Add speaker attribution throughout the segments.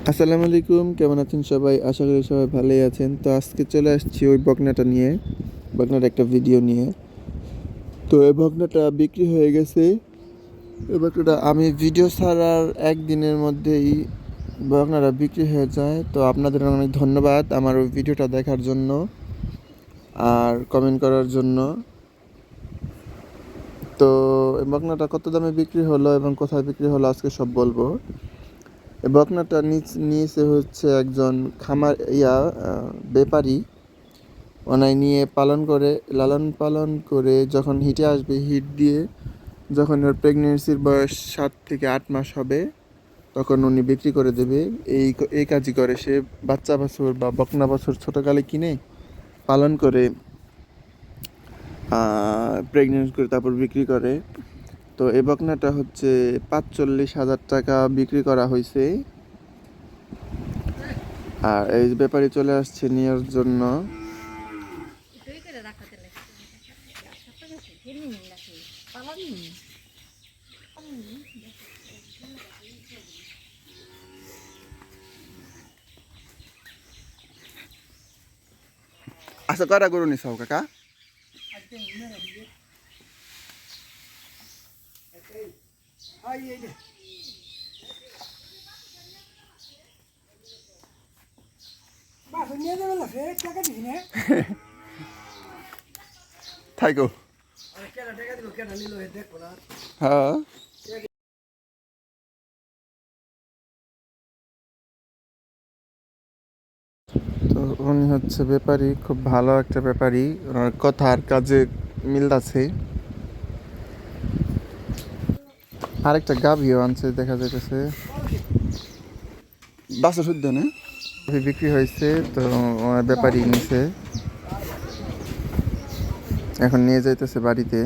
Speaker 1: আসসালামু আলাইকুম, কেমন আছেন সবাই? আশা করি সবাই ভালোই আছেন। তো আজকে চলে আসছি ওই বকনাটা নিয়ে, বকনার একটা ভিডিও নিয়ে। তো এই বকনাটা বিক্রি হয়ে গেছে। এই বকনাটা আমি ভিডিও ছাড়ার একদিনের মধ্যেই বকনাটা বিক্রি হয়ে যায়। তো আপনাদের অনেক ধন্যবাদ আমার ওই ভিডিওটা দেখার জন্য আর কমেন্ট করার জন্য। তো এই বকনাটা কত দামে বিক্রি হলো এবং কোথায় বিক্রি হলো আজকে সব বলবো। এই বকনাটা নিয়েছে হচ্ছে একজন খামার ব্যাপারী। ওনাই নিয়ে লালন পালন করে যখন হিটে আসবে, হিট দিয়ে যখন ওর প্রেগনেন্সির বয়স 7 থেকে 8 মাস হবে তখন উনি বিক্রি করে দেবে। এই কাজই করে সে। বাচ্চা বাছুর বা বকনা বাছুর ছোটোকালে কিনে পালন করে প্রেগনেন্ট করে তারপর বিক্রি করে। তো এই বকনাটা হচ্ছে 45,000 টাকা বিক্রি করা হয়েছে। আর এই ব্যাপারী চলে আসছে নেওয়ার জন্য। আচ্ছা, কয়টা গরু নিছাও কাকা? থাইকো। হ্যাঁ, তো উনি হচ্ছে ব্যাপারী, খুব ভালো একটা ব্যাপারী। ওনার কথা আর কাজে মিল আছে। আরেকটা গাভিও আনছে দেখা যাইতেছে। বাসা শুদ্ধ না বিক্রি হয়েছে। তো ওনার ব্যাপারী নিছে, এখন নিয়ে যাইতেছে বাড়িতে।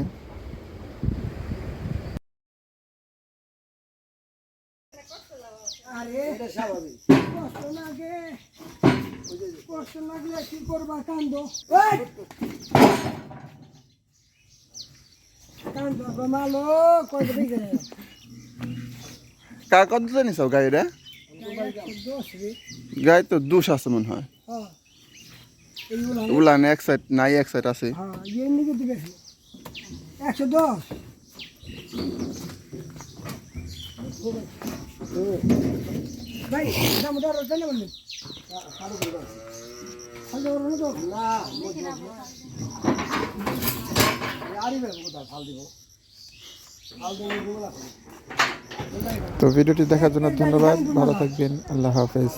Speaker 1: কত জানিস গাড়িটা? গাড়ি তো দুশ আছে মনে হয়। উলান এক সাইড নাই, এক সাইড আছে।
Speaker 2: 110 ভাই দামদার জানে বললেন ভালো করো তো না আরে ভাই কোথা ফাল দিব
Speaker 1: তো ভিডিওটি দেখার জন্য ধন্যবাদ। ভালো থাকবেন। আল্লাহ হাফেজ।